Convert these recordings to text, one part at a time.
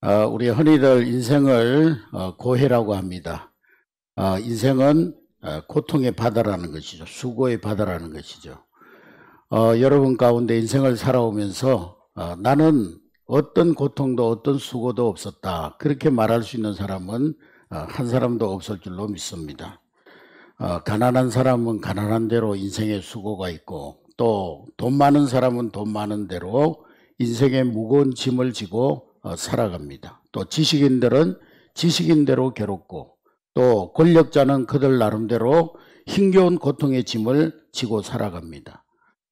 우리 흔히들 인생을 고해라고 합니다. 인생은 고통의 바다라는 것이죠. 수고의 바다라는 것이죠. 여러분 가운데 인생을 살아오면서 나는 어떤 고통도 어떤 수고도 없었다, 그렇게 말할 수 있는 사람은 한 사람도 없을 줄로 믿습니다. 가난한 사람은 가난한 대로 인생의 수고가 있고, 또 돈 많은 사람은 돈 많은 대로 인생의 무거운 짐을 지고 살아갑니다. 또 지식인들은 지식인대로 괴롭고, 또 권력자는 그들 나름대로 힘겨운 고통의 짐을 지고 살아갑니다.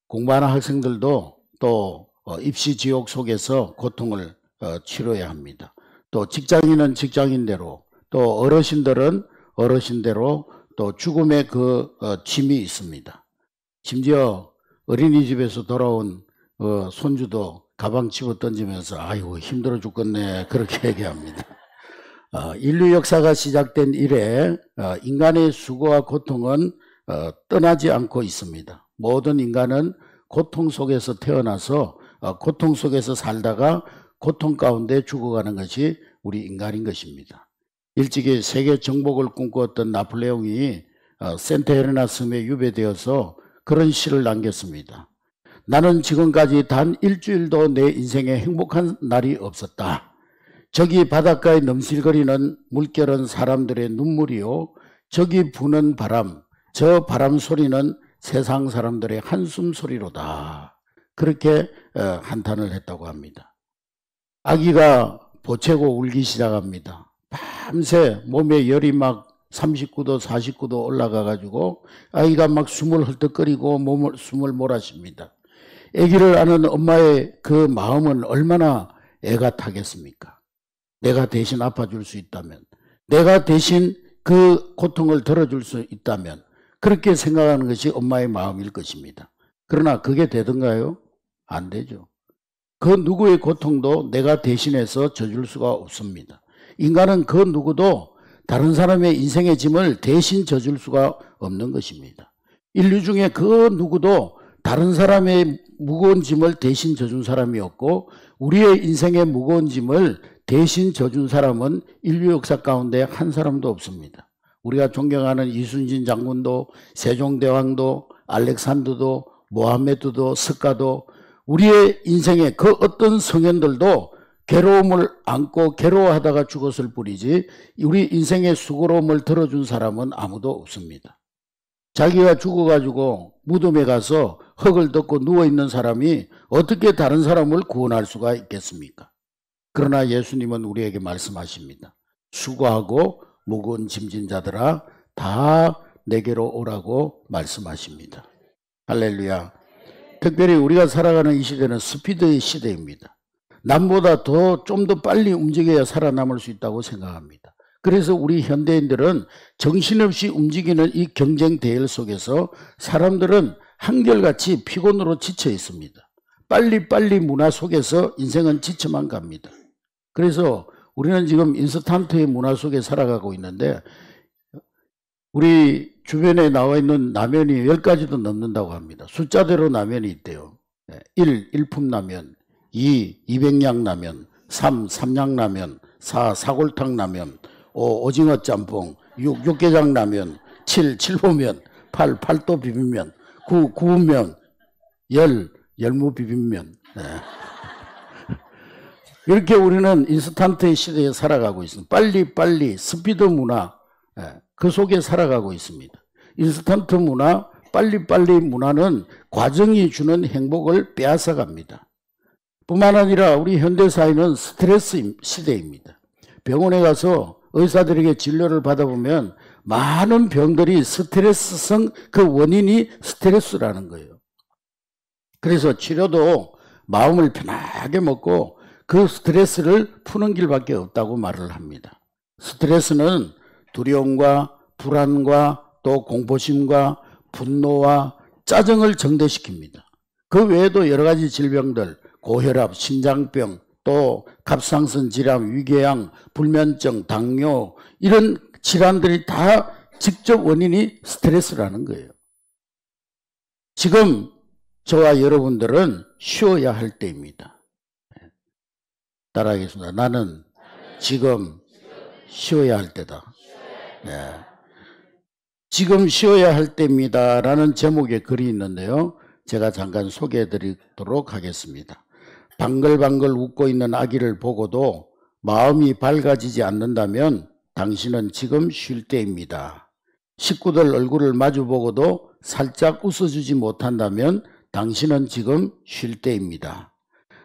공부하는 학생들도 또 입시 지옥 속에서 고통을 치러야 합니다. 또 직장인은 직장인대로, 또 어르신들은 어르신대로 또 죽음의 그 짐이 있습니다. 심지어 어린이집에서 돌아온 손주도 가방 집어 던지면서 아이고 힘들어 죽겠네, 그렇게 얘기합니다. 인류 역사가 시작된 이래 인간의 수고와 고통은 떠나지 않고 있습니다. 모든 인간은 고통 속에서 태어나서 고통 속에서 살다가 고통 가운데 죽어가는 것이 우리 인간인 것입니다. 일찍이 세계 정복을 꿈꾸었던 나폴레옹이 센트 헬레나 섬에 유배되어서 그런 시를 남겼습니다. 나는 지금까지 단 일주일도 내 인생에 행복한 날이 없었다. 저기 바닷가에 넘실거리는 물결은 사람들의 눈물이요, 저기 부는 바람, 저 바람 소리는 세상 사람들의 한숨 소리로다. 그렇게 한탄을 했다고 합니다. 아기가 보채고 울기 시작합니다. 밤새 몸에 열이 막 39도 49도 올라가 가지고 아이가 막 숨을 헐떡거리고 숨을 몰아쉽니다. 아기를 안은 엄마의 그 마음은 얼마나 애가 타겠습니까? 내가 대신 아파줄 수 있다면, 내가 대신 그 고통을 덜어줄 수 있다면, 그렇게 생각하는 것이 엄마의 마음일 것입니다. 그러나 그게 되던가요? 안 되죠. 그 누구의 고통도 내가 대신해서 져줄 수가 없습니다. 인간은 그 누구도 다른 사람의 인생의 짐을 대신 져줄 수가 없는 것입니다. 인류 중에 그 누구도 다른 사람의 무거운 짐을 대신 져준 사람이 없고, 우리의 인생의 무거운 짐을 대신 져준 사람은 인류 역사 가운데 한 사람도 없습니다. 우리가 존경하는 이순신 장군도, 세종대왕도, 알렉산더도, 모하메드도, 스가도, 우리의 인생의 그 어떤 성현들도 괴로움을 안고 괴로워하다가 죽었을 뿐이지 우리 인생의 수고로움을 들어준 사람은 아무도 없습니다. 자기가 죽어가지고 무덤에 가서 흙을 덮고 누워있는 사람이 어떻게 다른 사람을 구원할 수가 있겠습니까? 그러나 예수님은 우리에게 말씀하십니다. 수고하고 무거운 짐진 자들아 다 내게로 오라고 말씀하십니다. 할렐루야. 특별히 우리가 살아가는 이 시대는 스피드의 시대입니다. 남보다 좀 더 빨리 움직여야 살아남을 수 있다고 생각합니다. 그래서 우리 현대인들은 정신없이 움직이는 이 경쟁 대열 속에서 사람들은 한결같이 피곤으로 지쳐 있습니다. 빨리빨리 문화 속에서 인생은 지쳐만 갑니다. 그래서 우리는 지금 인스턴트의 문화 속에 살아가고 있는데, 우리 주변에 나와 있는 라면이 10가지도 넘는다고 합니다. 숫자대로 라면이 있대요. 1. 일품라면, 2. 200냥 라면, 3. 삼양라면, 4. 사골탕 라면, 5. 오징어 짬뽕, 6. 육개장 라면, 7. 칠보면, 8. 팔도 비빔면, 9. 구운면, 10. 열무 비빔면. 이렇게 우리는 인스턴트의 시대에 살아가고 있습니다. 빨리빨리 스피드 문화, 그 속에 살아가고 있습니다. 인스턴트 문화, 빨리빨리 문화는 과정이 주는 행복을 빼앗아갑니다. 뿐만 아니라 우리 현대사회는 스트레스 시대입니다. 병원에 가서 의사들에게 진료를 받아보면 많은 병들이 스트레스성, 그 원인이 스트레스라는 거예요. 그래서 치료도 마음을 편하게 먹고 그 스트레스를 푸는 길밖에 없다고 말을 합니다. 스트레스는 두려움과 불안과 또 공포심과 분노와 짜증을 정대시킵니다. 그 외에도 여러 가지 질병들, 고혈압, 신장병, 또 갑상선 질환, 위궤양, 불면증, 당뇨, 이런 질환들이 다 직접 원인이 스트레스라는 거예요. 지금 저와 여러분들은 쉬어야 할 때입니다. 따라하겠습니다. 나는 지금 쉬어야 할 때다. 네. 지금 쉬어야 할 때입니다 라는 제목의 글이 있는데요. 제가 잠깐 소개해 드리도록 하겠습니다. 방글방글 웃고 있는 아기를 보고도 마음이 밝아지지 않는다면 당신은 지금 쉴 때입니다. 식구들 얼굴을 마주보고도 살짝 웃어주지 못한다면 당신은 지금 쉴 때입니다.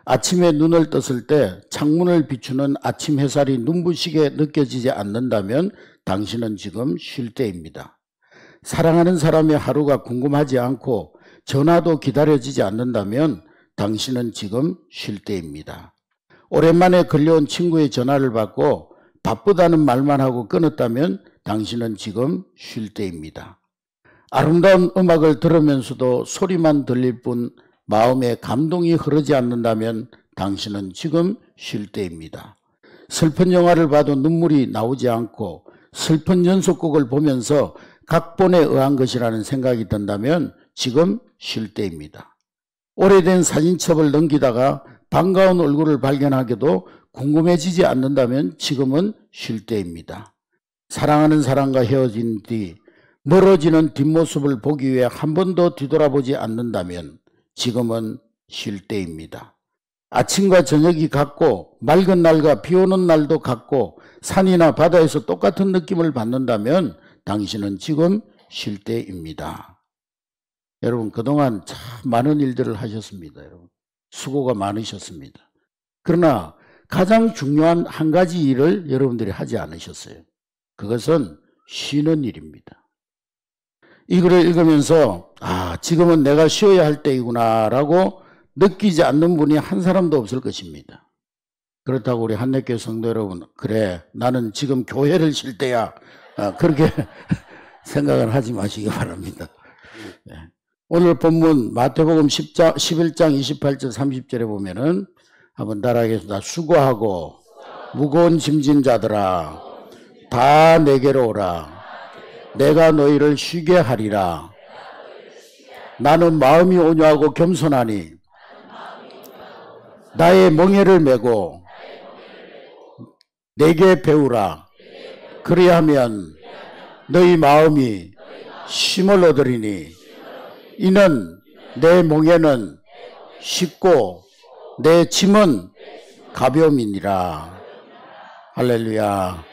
아침에 눈을 떴을 때 창문을 비추는 아침 햇살이 눈부시게 느껴지지 않는다면 당신은 지금 쉴 때입니다. 사랑하는 사람의 하루가 궁금하지 않고 전화도 기다려지지 않는다면 당신은 지금 쉴 때입니다. 오랜만에 걸려온 친구의 전화를 받고 바쁘다는 말만 하고 끊었다면 당신은 지금 쉴 때입니다. 아름다운 음악을 들으면서도 소리만 들릴 뿐 마음에 감동이 흐르지 않는다면 당신은 지금 쉴 때입니다. 슬픈 영화를 봐도 눈물이 나오지 않고 슬픈 연속곡을 보면서 각본에 의한 것이라는 생각이 든다면 지금 쉴 때입니다. 오래된 사진첩을 넘기다가 반가운 얼굴을 발견하게도 궁금해지지 않는다면 지금은 쉴 때입니다. 사랑하는 사람과 헤어진 뒤 멀어지는 뒷모습을 보기 위해 한 번도 뒤돌아보지 않는다면 지금은 쉴 때입니다. 아침과 저녁이 같고 맑은 날과 비 오는 날도 같고 산이나 바다에서 똑같은 느낌을 받는다면 당신은 지금 쉴 때입니다. 여러분, 그동안 참 많은 일들을 하셨습니다. 여러분, 수고가 많으셨습니다. 그러나 가장 중요한 한 가지 일을 여러분들이 하지 않으셨어요. 그것은 쉬는 일입니다. 이 글을 읽으면서 지금은 내가 쉬어야 할 때이구나 라고 느끼지 않는 분이 한 사람도 없을 것입니다. 그렇다고 우리 한례교회 성도 여러분, 그래 나는 지금 교회를 쉴 때야, 그렇게 생각을 하지 마시기 바랍니다. 오늘 본문 마태복음 11장 28절 30절에 보면은 한번 따라하겠습니다. 수고하고 무거운 짐진 자들아 다 내게로 오라. 내가 너희를 쉬게 하리라. 나는 마음이 온유하고 겸손하니 나의 멍에를 메고 내게 배우라. 그리하면 너희 마음이 쉼을 얻으리니 이는 내 멍에는 쉽고 내 짐은 가벼움이니라. 할렐루야.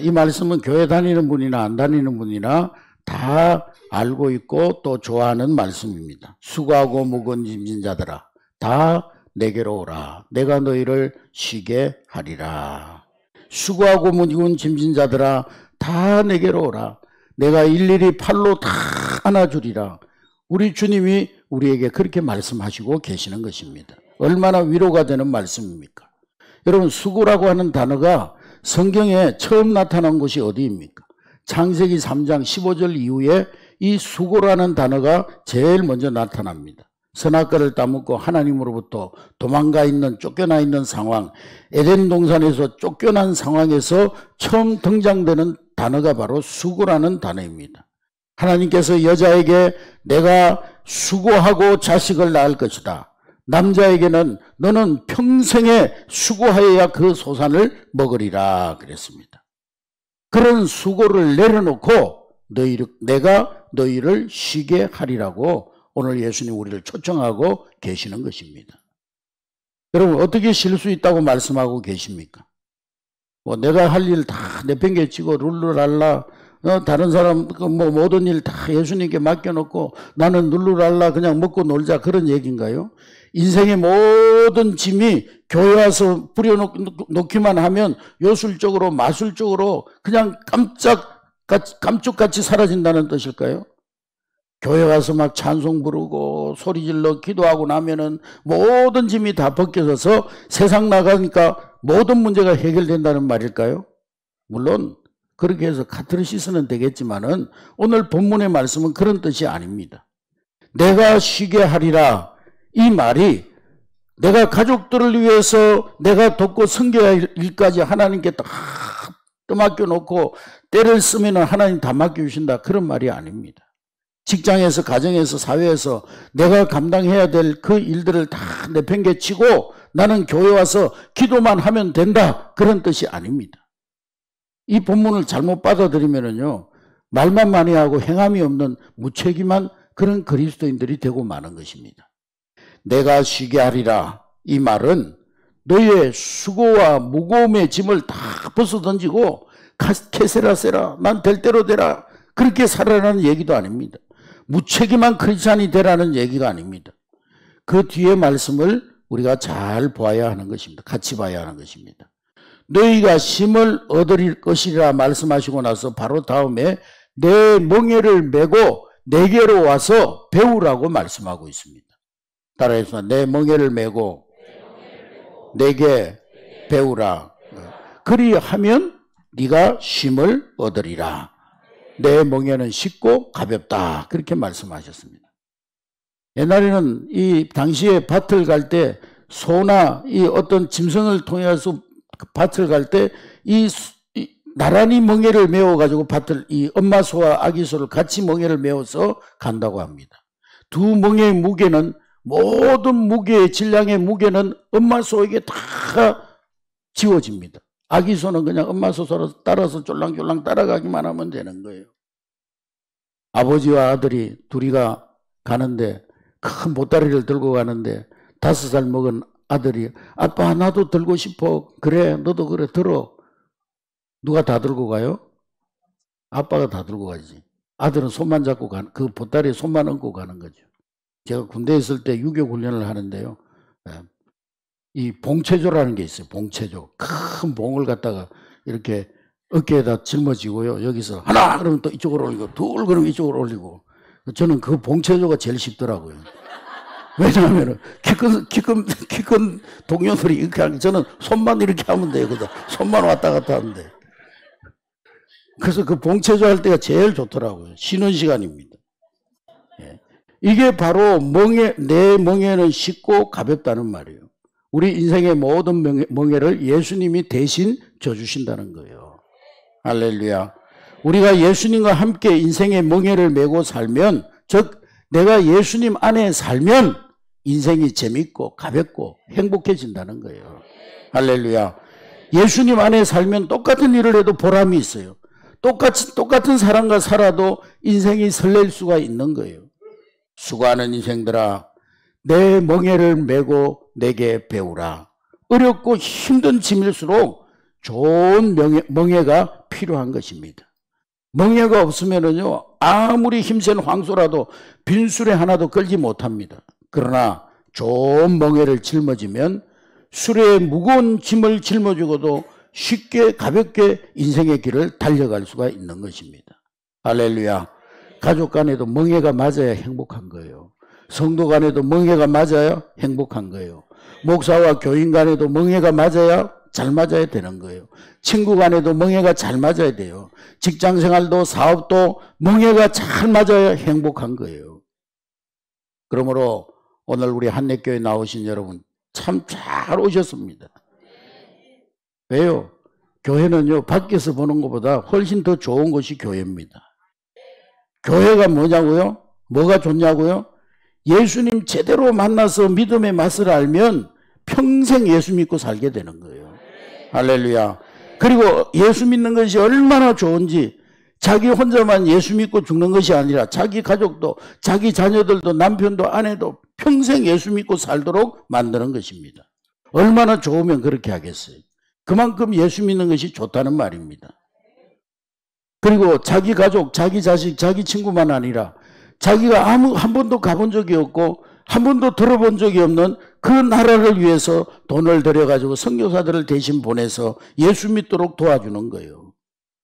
이 말씀은 교회 다니는 분이나 안 다니는 분이나 다 알고 있고 또 좋아하는 말씀입니다. 수고하고 무거운 짐진 자들아 다 내게로 오라. 내가 너희를 쉬게 하리라. 수고하고 무거운 짐진 자들아 다 내게로 오라. 내가 일일이 팔로 다 안아주리라. 우리 주님이 우리에게 그렇게 말씀하시고 계시는 것입니다. 얼마나 위로가 되는 말씀입니까? 여러분, 수고라고 하는 단어가 성경에 처음 나타난 곳이 어디입니까? 창세기 3장 15절 이후에 이 수고라는 단어가 제일 먼저 나타납니다. 선악과를 따먹고 하나님으로부터 도망가 있는, 쫓겨나 있는 상황, 에덴 동산에서 쫓겨난 상황에서 처음 등장되는 단어가 바로 수고라는 단어입니다. 하나님께서 여자에게 내가 수고하고 자식을 낳을 것이다. 남자에게는 너는 평생에 수고하여야 그 소산을 먹으리라 그랬습니다. 그런 수고를 내려놓고 내가 너희를 쉬게 하리라고 오늘 예수님 우리를 초청하고 계시는 것입니다. 여러분, 어떻게 쉴 수 있다고 말씀하고 계십니까? 내가 할 일 다 내팽개치고 룰루랄라 다른 사람 모든 일 다 예수님께 맡겨놓고 나는 룰루랄라 그냥 먹고 놀자, 그런 얘기인가요? 인생의 모든 짐이 교회 와서 뿌려놓기만 하면 요술적으로 마술적으로 그냥 감쪽같이 사라진다는 뜻일까요? 교회 와서 막 찬송 부르고 소리질러 기도하고 나면은 모든 짐이 다 벗겨져서 세상 나가니까 모든 문제가 해결된다는 말일까요? 물론 그렇게 해서 카타르시스는 되겠지만은 오늘 본문의 말씀은 그런 뜻이 아닙니다. 내가 쉬게 하리라, 이 말이 내가 가족들을 위해서 내가 돕고 섬겨야 할 일까지 하나님께 다 떠맡겨 놓고 때를 쓰면 하나님 다 맡겨주신다, 그런 말이 아닙니다. 직장에서, 가정에서, 사회에서 내가 감당해야 될 그 일들을 다 내팽개치고 나는 교회 와서 기도만 하면 된다. 그런 뜻이 아닙니다. 이 본문을 잘못 받아들이면요, 말만 많이 하고 행함이 없는 무책임한 그런 그리스도인들이 되고 마는 것입니다. 내가 쉬게 하리라. 이 말은 너의 수고와 무거움의 짐을 다 벗어던지고 캐세라세라, 난 될 대로 되라, 그렇게 살아라는 얘기도 아닙니다. 무책임한 크리스찬이 되라는 얘기가 아닙니다. 그 뒤에 말씀을 우리가 잘 보아야 하는 것입니다. 같이 봐야 하는 것입니다. 너희가 쉼을 얻을 것이라 말씀하시고 나서 바로 다음에 내 멍에를 메고 내게로 와서 배우라고 말씀하고 있습니다. 따라해서 내 멍에를 메고 내게 배우라. 그리하면 네가 쉼을 얻으리라. 내 멍에는 쉽고 가볍다. 그렇게 말씀하셨습니다. 옛날에는 이 당시에 밭을 갈 때 소나 이 어떤 짐승을 통해서 밭을 갈 때 이 나란히 멍에를 메워 가지고 밭을, 이 엄마 소와 아기 소를 같이 멍에를 메워서 간다고 합니다. 두 멍에의 무게는, 모든 무게의 질량의 무게는 엄마 소에게 다 지워집니다. 아기 소는 그냥 엄마 소 따라서 쫄랑쫄랑 따라가기만 하면 되는 거예요. 아버지와 아들이 둘이가 가는데, 큰 보따리를 들고 가는데 5살 먹은 아들이 아빠 나도 들고 싶어. 그래 너도 그래 들어. 누가 다 들고 가요? 아빠가 다 들고 가지. 아들은 손만 잡고 그 보따리에 손만 얹고 가는 거죠. 제가 군대에 있을 때 유교 훈련을 하는데요, 이 봉체조라는 게 있어요. 봉체조. 큰 봉을 갖다가 이렇게 어깨에다 짊어지고요, 여기서 하나 그러면 또 이쪽으로 올리고, 둘 그러면 이쪽으로 올리고. 저는 그 봉체조가 제일 쉽더라고요. 왜냐하면 키 큰 동료들이 이렇게 하는, 저는 손만 이렇게 하면 돼요. 그죠? 손만 왔다 갔다 하는데. 그래서 그 봉체조 할 때가 제일 좋더라고요. 쉬는 시간입니다. 예. 이게 바로 내 멍에는 쉽고 가볍다는 말이에요. 우리 인생의 모든 멍에를 예수님이 대신 져주신다는 거예요. 할렐루야. 우리가 예수님과 함께 인생의 멍에를 메고 살면, 즉 내가 예수님 안에 살면 인생이 재밌고 가볍고 행복해진다는 거예요. 할렐루야. 예수님 안에 살면 똑같은 일을 해도 보람이 있어요. 똑같은 사람과 살아도 인생이 설렐 수가 있는 거예요. 수고하는 인생들아, 내 멍에를 메고 내게 배우라. 어렵고 힘든 짐일수록 좋은 멍에가 필요한 것입니다. 멍에가 없으면요, 아무리 힘센 황소라도 빈수레 하나도 끌지 못합니다. 그러나 좋은 멍에를 짊어지면 수레의 무거운 짐을 짊어지고도 쉽게 가볍게 인생의 길을 달려갈 수가 있는 것입니다. 할렐루야. 가족 간에도 멍에가 맞아야 행복한 거예요. 성도 간에도 멍에가 맞아야 행복한 거예요. 목사와 교인 간에도 멍에가 맞아야 잘 맞아야 되는 거예요. 친구 간에도 멍에가 잘 맞아야 돼요. 직장 생활도 사업도 멍에가 잘 맞아야 행복한 거예요. 그러므로 오늘 우리 한례교회 나오신 여러분 참 잘 오셨습니다. 왜요? 교회는요, 밖에서 보는 것보다 훨씬 더 좋은 것이 교회입니다. 교회가 뭐냐고요? 뭐가 좋냐고요? 예수님 제대로 만나서 믿음의 맛을 알면 평생 예수 믿고 살게 되는 거예요. 할렐루야. 그리고 예수 믿는 것이 얼마나 좋은지, 자기 혼자만 예수 믿고 죽는 것이 아니라 자기 가족도, 자기 자녀들도, 남편도, 아내도 평생 예수 믿고 살도록 만드는 것입니다. 얼마나 좋으면 그렇게 하겠어요. 그만큼 예수 믿는 것이 좋다는 말입니다. 그리고 자기 가족, 자기 자식, 자기 친구만 아니라 자기가 한 번도 가본 적이 없고 한 번도 들어본 적이 없는 그 나라를 위해서 돈을 들여가지고 선교사들을 대신 보내서 예수 믿도록 도와주는 거예요.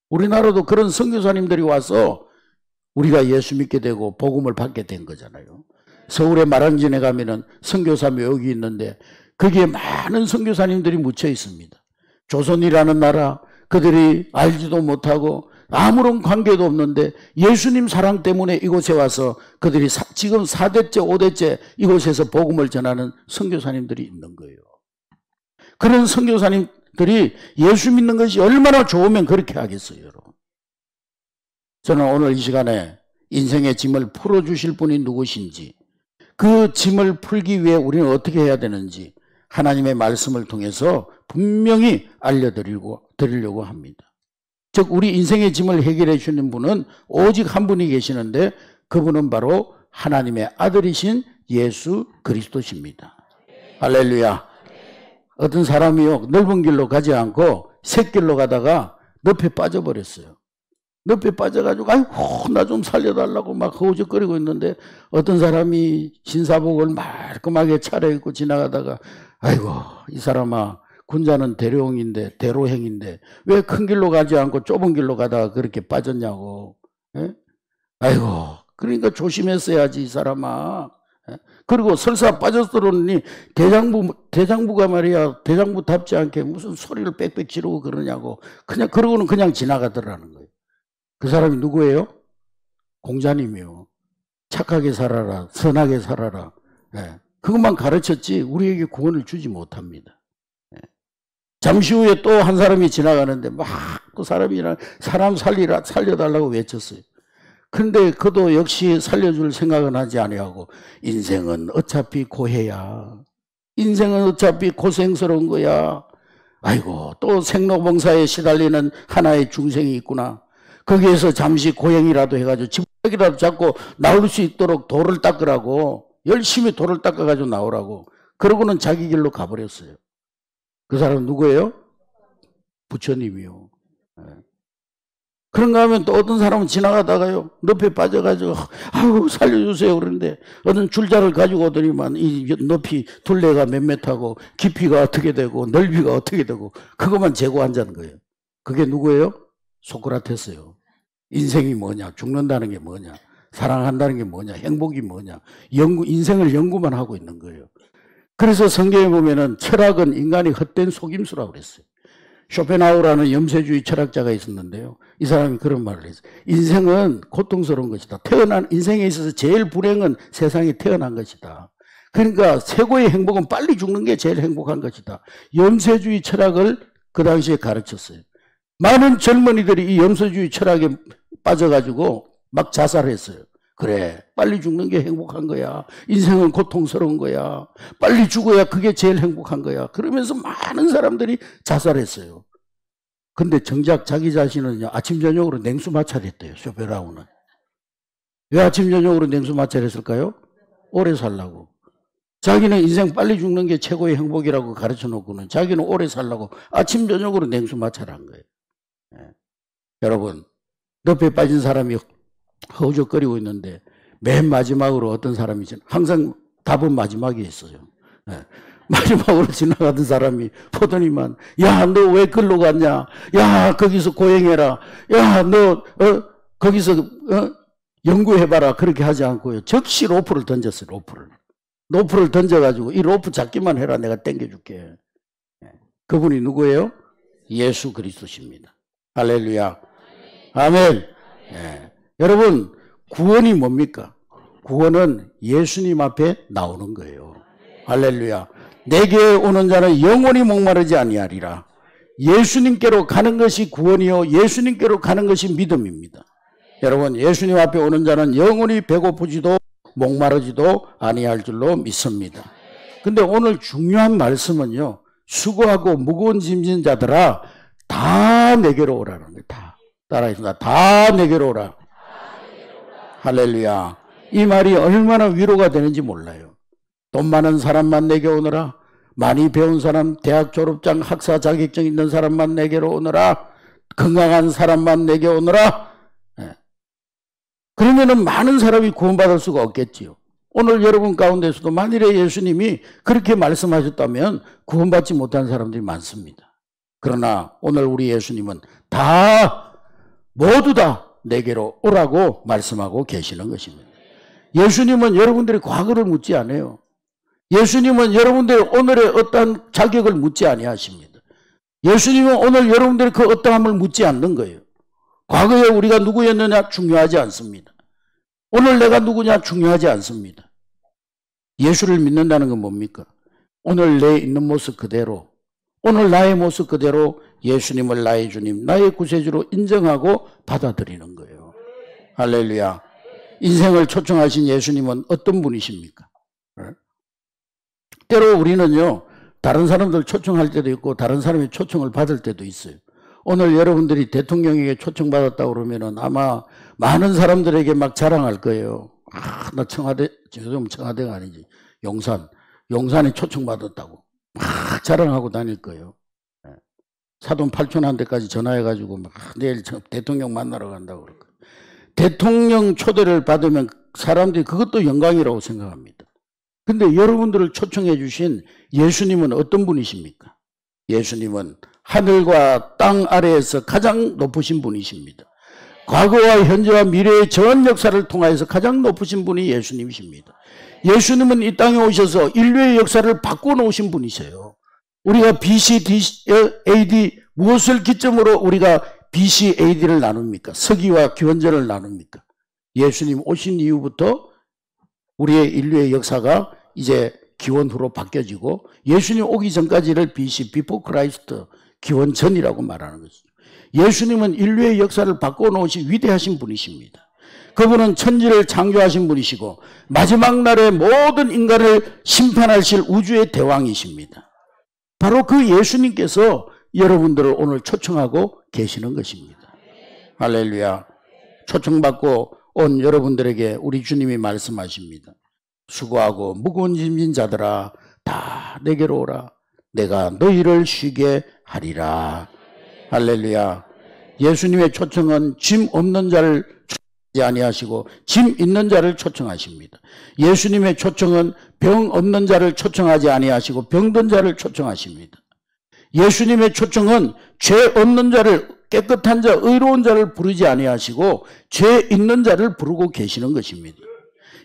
우리나라도 그런 선교사님들이 와서 우리가 예수 믿게 되고 복음을 받게 된 거잖아요. 서울의 마랑진에 가면은 선교사 묘역이 있는데 거기에 많은 선교사님들이 묻혀 있습니다. 조선이라는 나라, 그들이 알지도 못하고 아무런 관계도 없는데 예수님 사랑 때문에 이곳에 와서 그들이 지금 4대째 5대째 이곳에서 복음을 전하는 선교사님들이 있는 거예요. 그런 선교사님들이 예수 믿는 것이 얼마나 좋으면 그렇게 하겠어요, 여러분. 저는 오늘 이 시간에 인생의 짐을 풀어주실 분이 누구신지, 그 짐을 풀기 위해 우리는 어떻게 해야 되는지 하나님의 말씀을 통해서 분명히 드리려고 합니다. 즉 우리 인생의 짐을 해결해 주는 분은 오직 한 분이 계시는데 그분은 바로 하나님의 아들이신 예수 그리스도십니다. 할렐루야. 어떤 사람이요 넓은 길로 가지 않고 샛길로 가다가 늪에 빠져버렸어요. 늪에 빠져가지고 아이고 나 좀 살려달라고 막 허우적거리고 있는데 어떤 사람이 신사복을 말끔하게 차려입고 지나가다가 아이고 이 사람아 군자는 대로행인데 왜 큰 길로 가지 않고 좁은 길로 가다가 그렇게 빠졌냐고. 예? 아이고 그러니까 조심했어야지 이 사람아. 예? 그리고 설사 빠졌더니 대장부가 말이야 대장부답지 않게 무슨 소리를 빽빽 지르고 그러냐고. 그러고는 그냥 지나가더라는 거예요. 그 사람이 누구예요? 공자님이요. 착하게 살아라, 선하게 살아라. 예. 그것만 가르쳤지 우리에게 구원을 주지 못합니다. 예. 잠시 후에 또 한 사람이 지나가는데 막 그 사람 살려달라고 외쳤어요. 그런데 그도 역시 살려줄 생각은 하지 아니하고 인생은 어차피 고해야. 인생은 어차피 고생스러운 거야. 아이고 또 생로병사에 시달리는 하나의 중생이 있구나. 거기에서 잠시 고행이라도 해가지고 집이라도 잡고 나올 수 있도록 돌을 닦으라고 열심히 돌을 닦아가지고 나오라고. 그러고는 자기 길로 가버렸어요. 그 사람은 누구예요? 부처님이요. 그런가 하면 또 어떤 사람은 지나가다가요 늪에 빠져가지고 아우 살려주세요 그러는데 어떤 줄자를 가지고 오더니만 이 높이 둘레가 몇 미터고 깊이가 어떻게 되고 넓이가 어떻게 되고 그것만 재고 앉은 거예요. 그게 누구예요? 소크라테스요. 인생이 뭐냐, 죽는다는 게 뭐냐, 사랑한다는 게 뭐냐, 행복이 뭐냐, 인생을 연구만 하고 있는 거예요. 그래서 성경에 보면은 철학은 인간이 헛된 속임수라고 그랬어요. 쇼펜하우라는 염세주의 철학자가 있었는데요. 이 사람이 그런 말을 했어요. 인생은 고통스러운 것이다. 인생에 있어서 제일 불행은 세상에 태어난 것이다. 그러니까 최고의 행복은 빨리 죽는 게 제일 행복한 것이다. 염세주의 철학을 그 당시에 가르쳤어요. 많은 젊은이들이 이 염세주의 철학에 빠져가지고 막 자살했어요. 그래, 빨리 죽는 게 행복한 거야. 인생은 고통스러운 거야. 빨리 죽어야 그게 제일 행복한 거야. 그러면서 많은 사람들이 자살했어요. 근데 정작 자기 자신은 아침 저녁으로 냉수 마찰했대요. 쇼펜하우는. 왜 아침 저녁으로 냉수 마찰했을까요? 오래 살라고. 자기는 인생 빨리 죽는 게 최고의 행복이라고 가르쳐 놓고는 자기는 오래 살라고 아침 저녁으로 냉수 마찰한 거예요. 예. 여러분, 늪에 빠진 사람이 허우적거리고 있는데 맨 마지막으로 어떤 사람이 항상 답은 마지막에 있어요. 예. 마지막으로 지나가던 사람이 보더니만 야, 너 왜 글로 갔냐? 야, 거기서 고행해라. 야, 너 거기서 연구해봐라. 그렇게 하지 않고요. 즉시 로프를 던졌어요. 로프를 던져가지고 이 로프 잡기만 해라. 내가 당겨줄게. 예. 그분이 누구예요? 예수 그리스도십니다. 할렐루야. 아멘. 예. 여러분, 구원이 뭡니까? 구원은 예수님 앞에 나오는 거예요. 할렐루야. 내게 오는 자는 영원히 목마르지 아니하리라. 예수님께로 가는 것이 구원이요, 예수님께로 가는 것이 믿음입니다. 여러분, 예수님 앞에 오는 자는 영원히 배고프지도 목마르지도 아니할 줄로 믿습니다. 근데 오늘 중요한 말씀은요, 수고하고 무거운 짐진 자들아 다 내게로 오라는 거예요. 다. 따라해서 다 내게로 오라. 할렐루야. 이 말이 얼마나 위로가 되는지 몰라요. 돈 많은 사람만 내게 오너라. 많이 배운 사람, 대학 졸업장, 학사 자격증 있는 사람만 내게로 오너라. 건강한 사람만 내게 오너라. 네. 그러면은 많은 사람이 구원받을 수가 없겠지요. 오늘 여러분 가운데서도 만일에 예수님이 그렇게 말씀하셨다면 구원받지 못한 사람들이 많습니다. 그러나 오늘 우리 예수님은 모두 다 내게로 오라고 말씀하고 계시는 것입니다. 예수님은 여러분들이 과거를 묻지 않아요. 예수님은 여러분들의 오늘의 어떠한 자격을 묻지 아니하십니다. 예수님은 오늘 여러분들의 그 어떠함을 묻지 않는 거예요. 과거에 우리가 누구였느냐 중요하지 않습니다. 오늘 내가 누구냐 중요하지 않습니다. 예수를 믿는다는 건 뭡니까? 오늘 내 있는 모습 그대로, 오늘 나의 모습 그대로 예수님을 나의 주님, 나의 구세주로 인정하고 받아들이는 거예요. 할렐루야. 인생을 초청하신 예수님은 어떤 분이십니까? 때로 우리는요, 다른 사람들 초청할 때도 있고 다른 사람이 초청을 받을 때도 있어요. 오늘 여러분들이 대통령에게 초청받았다고 그러면은 아마 많은 사람들에게 막 자랑할 거예요. 아, 나 청와대, 요즘 청와대가 아니지. 용산에 초청받았다고. 막 자랑하고 다닐 거예요. 사돈 팔촌한테까지 전화해가지고 막 내일 대통령 만나러 간다고 그럴 거예요. 대통령 초대를 받으면 사람들이 그것도 영광이라고 생각합니다. 근데 여러분들을 초청해 주신 예수님은 어떤 분이십니까? 예수님은 하늘과 땅 아래에서 가장 높으신 분이십니다. 과거와 현재와 미래의 전 역사를 통하여서 가장 높으신 분이 예수님이십니다. 예수님은 이 땅에 오셔서 인류의 역사를 바꿔놓으신 분이세요. 우리가 BC, AD 무엇을 기점으로 우리가 BC, AD를 나눕니까? 서기와 기원전을 나눕니까? 예수님 오신 이후부터 우리의 인류의 역사가 이제 기원후로 바뀌어지고 예수님 오기 전까지를 BC, Before Christ, 기원 전이라고 말하는 것이죠. 예수님은 인류의 역사를 바꿔놓으신 위대하신 분이십니다. 그분은 천지를 창조하신 분이시고 마지막 날에 모든 인간을 심판하실 우주의 대왕이십니다. 바로 그 예수님께서 여러분들을 오늘 초청하고 계시는 것입니다. 할렐루야. 초청받고 온 여러분들에게 우리 주님이 말씀하십니다. 수고하고 무거운 짐진 자들아 다 내게로 오라. 내가 너희를 쉬게 하리라. 할렐루야. 예수님의 초청은 짐 없는 자를 초청하지 아니하시고 짐 있는 자를 초청하십니다. 예수님의 초청은 병 없는 자를 초청하지 아니하시고 병든 자를 초청하십니다. 예수님의 초청은 죄 없는 자를, 깨끗한 자, 의로운 자를 부르지 아니하시고 죄 있는 자를 부르고 계시는 것입니다.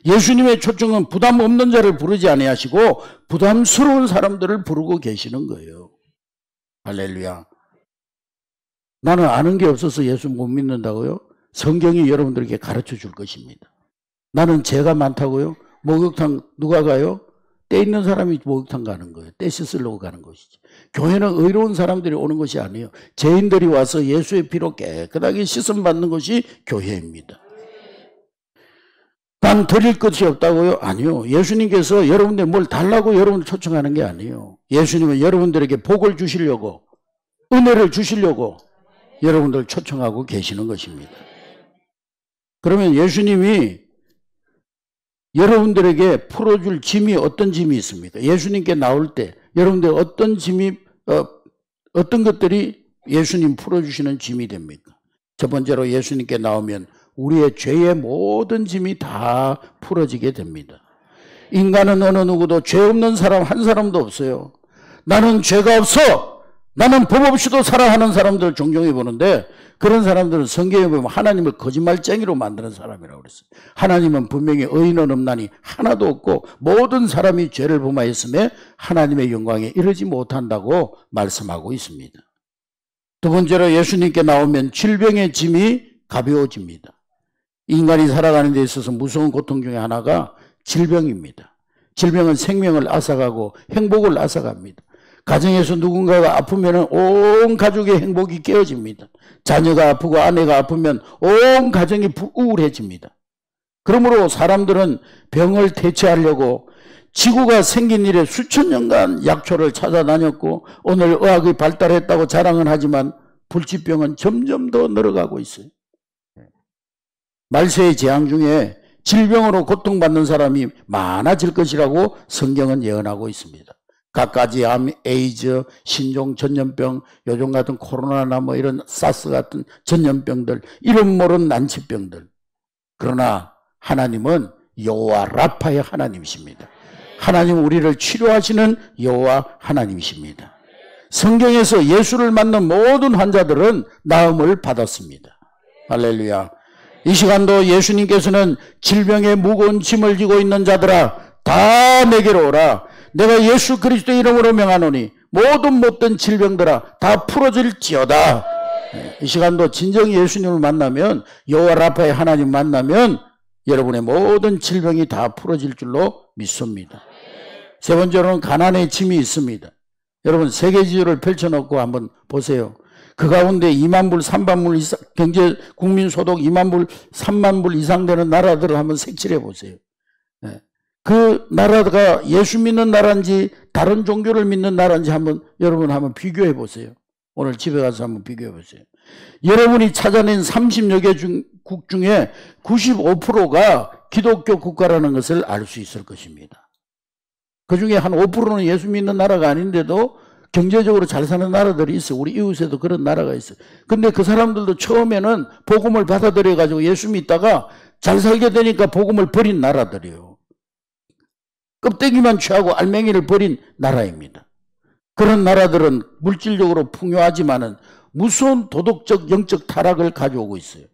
예수님의 초청은 부담 없는 자를 부르지 아니하시고 부담스러운 사람들을 부르고 계시는 거예요. 할렐루야. 나는 아는 게 없어서 예수 못 믿는다고요? 성경이 여러분들에게 가르쳐 줄 것입니다. 나는 죄가 많다고요? 목욕탕 누가 가요? 때 있는 사람이 목욕탕 가는 거예요. 때 씻으려고 가는 것이지. 교회는 의로운 사람들이 오는 것이 아니에요. 죄인들이 와서 예수의 피로 깨끗하게 씻음 받는 것이 교회입니다. 난 드릴 것이 없다고요? 아니요. 예수님께서 여러분들 뭘 달라고 여러분을 초청하는 게 아니에요. 예수님은 여러분들에게 복을 주시려고, 은혜를 주시려고 여러분들 초청하고 계시는 것입니다. 그러면 예수님이 여러분들에게 풀어줄 짐이 어떤 짐이 있습니까? 예수님께 나올 때 여러분들 어떤 짐이, 어떤 것들이 예수님 풀어주시는 짐이 됩니까? 첫 번째로 예수님께 나오면 우리의 죄의 모든 짐이 다 풀어지게 됩니다. 인간은 어느 누구도 죄 없는 사람 한 사람도 없어요. 나는 죄가 없어. 나는 법 없이도 살아 하는 사람들을 종종히 보는데 그런 사람들은 성경에 보면 하나님을 거짓말쟁이로 만드는 사람이라고 그랬어요. 하나님은 분명히 의인은 없나니 하나도 없고 모든 사람이 죄를 범하였음에 하나님의 영광에 이르지 못한다고 말씀하고 있습니다. 두 번째로 예수님께 나오면 질병의 짐이 가벼워집니다. 인간이 살아가는 데 있어서 무서운 고통 중에 하나가 질병입니다. 질병은 생명을 앗아가고 행복을 앗아갑니다. 가정에서 누군가가 아프면 온 가족의 행복이 깨어집니다. 자녀가 아프고 아내가 아프면 온 가정이 우울해집니다. 그러므로 사람들은 병을 대체하려고 지구가 생긴 이래 수천 년간 약초를 찾아다녔고 오늘 의학이 발달했다고 자랑은 하지만 불치병은 점점 더 늘어가고 있어요. 말세의 재앙 중에 질병으로 고통받는 사람이 많아질 것이라고 성경은 예언하고 있습니다. 갖가지 암, 에이즈, 신종 전염병, 요즘 같은 코로나나 뭐 이런 사스 같은 전염병들, 이름 모르는 난치병들. 그러나 하나님은 여호와 라파의 하나님이십니다. 하나님은 우리를 치료하시는 여호와 하나님이십니다. 성경에서 예수를 맞는 모든 환자들은 나음을 받았습니다. 할렐루야. 이 시간도 예수님께서는 질병의 무거운 짐을 지고 있는 자들아 다 내게로 오라. 내가 예수 그리스도 이름으로 명하노니 모든 못된 질병들아 다 풀어질지어다. 이 시간도 진정 예수님을 만나면 여호와 라파의 하나님 만나면 여러분의 모든 질병이 다 풀어질 줄로 믿습니다. 세 번째로는 가난의 짐이 있습니다. 여러분 세계 지도를 펼쳐놓고 한번 보세요. 그 가운데 2만 불, 3만 불 이상, 경제 국민 소득 2만 불, 3만 불 이상 되는 나라들을 한번 색칠해 보세요. 그 나라가 예수 믿는 나라인지 다른 종교를 믿는 나라인지 여러분 한번 비교해 보세요. 오늘 집에 가서 한번 비교해 보세요. 여러분이 찾아낸 30여 개 국 중에 95%가 기독교 국가라는 것을 알 수 있을 것입니다. 그 중에 한 5%는 예수 믿는 나라가 아닌데도 경제적으로 잘 사는 나라들이 있어요. 우리 이웃에도 그런 나라가 있어요. 근데 그 사람들도 처음에는 복음을 받아들여가지고 예수 믿다가 잘 살게 되니까 복음을 버린 나라들이에요. 껍데기만 취하고 알맹이를 버린 나라입니다. 그런 나라들은 물질적으로 풍요하지만은 무서운 도덕적, 영적 타락을 가져오고 있어요.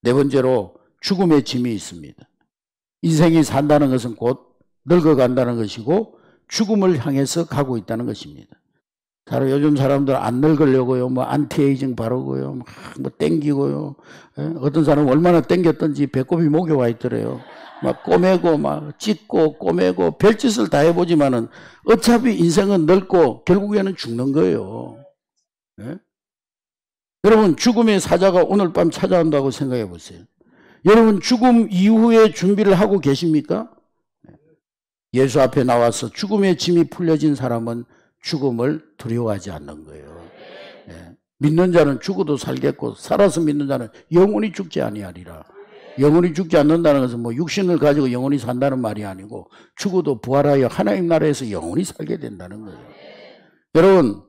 네 번째로 죽음의 짐이 있습니다. 인생이 산다는 것은 곧 늙어간다는 것이고 죽음을 향해서 가고 있다는 것입니다. 바로 요즘 사람들 안 늙으려고요. 뭐 안티에이징 바르고요. 뭐 땡기고요. 어떤 사람은 얼마나 땡겼던지 배꼽이 목에 와 있더래요. 막 꼬매고 막 찢고 꼬매고 별짓을 다 해보지만은 어차피 인생은 늙고 결국에는 죽는 거예요. 네? 여러분 죽음의 사자가 오늘 밤 찾아온다고 생각해 보세요. 여러분 죽음 이후에 준비를 하고 계십니까? 예수 앞에 나와서 죽음의 짐이 풀려진 사람은 죽음을 두려워하지 않는 거예요. 네. 믿는 자는 죽어도 살겠고 살아서 믿는 자는 영원히 죽지 아니하리라. 영원히 죽지 않는다는 것은 뭐 육신을 가지고 영원히 산다는 말이 아니고 죽어도 부활하여 하나님 나라에서 영원히 살게 된다는 거예요. 여러분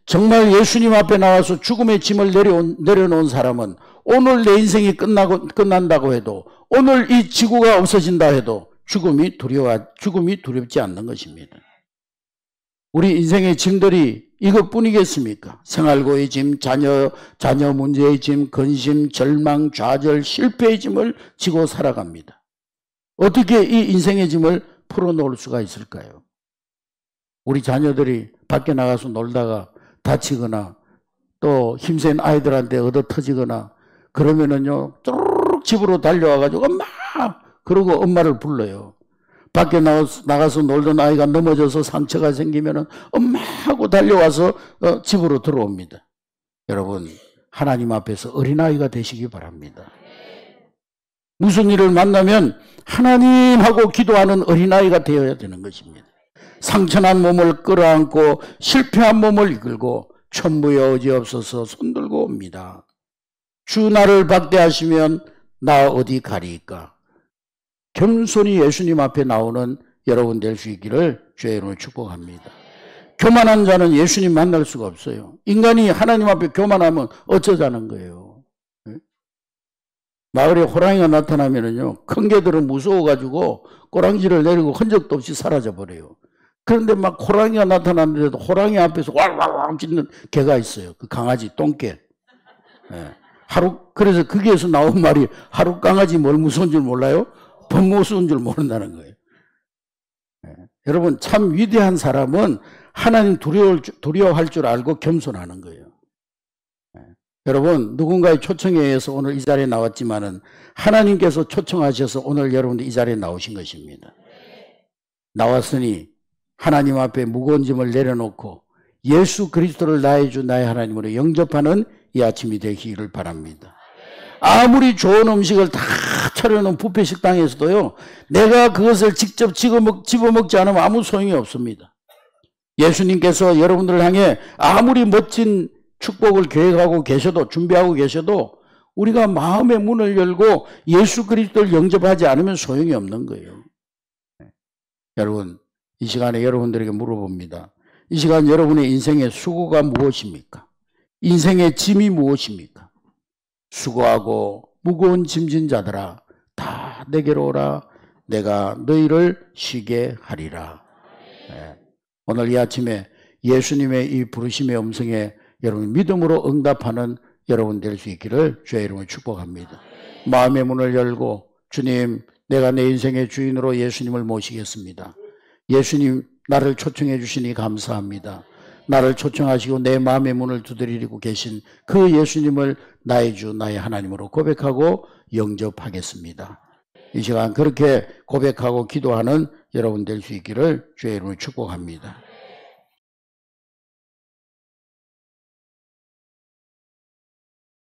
정말 예수님 앞에 나와서 죽음의 짐을 내려놓은 사람은 오늘 내 인생이 끝난다고 해도 오늘 이 지구가 없어진다 해도 죽음이 두렵지 않는 것입니다. 우리 인생의 짐들이 이것뿐이겠습니까? 생활고의 짐, 자녀 문제의 짐, 근심, 절망, 좌절, 실패의 짐을 지고 살아갑니다. 어떻게 이 인생의 짐을 풀어놓을 수가 있을까요? 우리 자녀들이 밖에 나가서 놀다가 다치거나 또 힘센 아이들한테 얻어 터지거나 그러면은요, 뚜루룩 집으로 달려와가지고 엄마! 그러고 엄마를 불러요. 밖에 나가서 놀던 아이가 넘어져서 상처가 생기면은 엄마 하고 달려와서 집으로 들어옵니다. 여러분, 하나님 앞에서 어린아이가 되시기 바랍니다. 무슨 일을 만나면 하나님 하고 기도하는 어린아이가 되어야 되는 것입니다. 상처난 몸을 끌어안고 실패한 몸을 이끌고 천부의 어지 없어서 손들고 옵니다. 주 나를 박대하시면 나 어디 가리이까. 겸손히 예수님 앞에 나오는 여러분 될 수 있기를 주의 이름으로 축복합니다. 교만한 자는 예수님 만날 수가 없어요. 인간이 하나님 앞에 교만하면 어쩌자는 거예요. 마을에 호랑이가 나타나면은요, 큰 개들은 무서워가지고 꼬랑지를 내리고 흔적도 없이 사라져버려요. 그런데 막 호랑이가 나타났는데도 호랑이 앞에서 왈왈왈 짖는 개가 있어요. 그 강아지, 똥개. 그래서 거기에서 나온 말이 하루 강아지 뭘 무서운 줄 몰라요? 법 무서운 줄 모른다는 거예요. 여러분, 참 위대한 사람은 하나님 두려워할 줄 알고 겸손하는 거예요. 여러분, 누군가의 초청에 의해서 오늘 이 자리에 나왔지만은 하나님께서 초청하셔서 오늘 여러분들 이 자리에 나오신 것입니다. 나왔으니 하나님 앞에 무거운 짐을 내려놓고 예수 그리스도를 나의 주 나의 하나님으로 영접하는 이 아침이 되기를 바랍니다. 아무리 좋은 음식을 다 차려놓은 뷔페 식당에서도요, 내가 그것을 직접 집어먹지 않으면 아무 소용이 없습니다. 예수님께서 여러분들을 향해 아무리 멋진 축복을 계획하고 계셔도, 준비하고 계셔도 우리가 마음의 문을 열고 예수 그리스도를 영접하지 않으면 소용이 없는 거예요. 여러분, 이 시간에 여러분들에게 물어봅니다. 이 시간 여러분의 인생의 수고가 무엇입니까? 인생의 짐이 무엇입니까? 수고하고 무거운 짐진 자들아, 다 내게로 오라. 내가 너희를 쉬게 하리라. 오늘 이 아침에 예수님의 이 부르심의 음성에 여러분 믿음으로 응답하는 여러분 될 수 있기를 주의 이름으로 축복합니다. 마음의 문을 열고 주님, 내가 내 인생의 주인으로 예수님을 모시겠습니다. 예수님, 나를 초청해 주시니 감사합니다. 나를 초청하시고 내 마음의 문을 두드리고 계신 그 예수님을 나의 주, 나의 하나님으로 고백하고 영접하겠습니다. 이 시간 그렇게 고백하고 기도하는 여러분 될 수 있기를 주의 이름으로 축복합니다.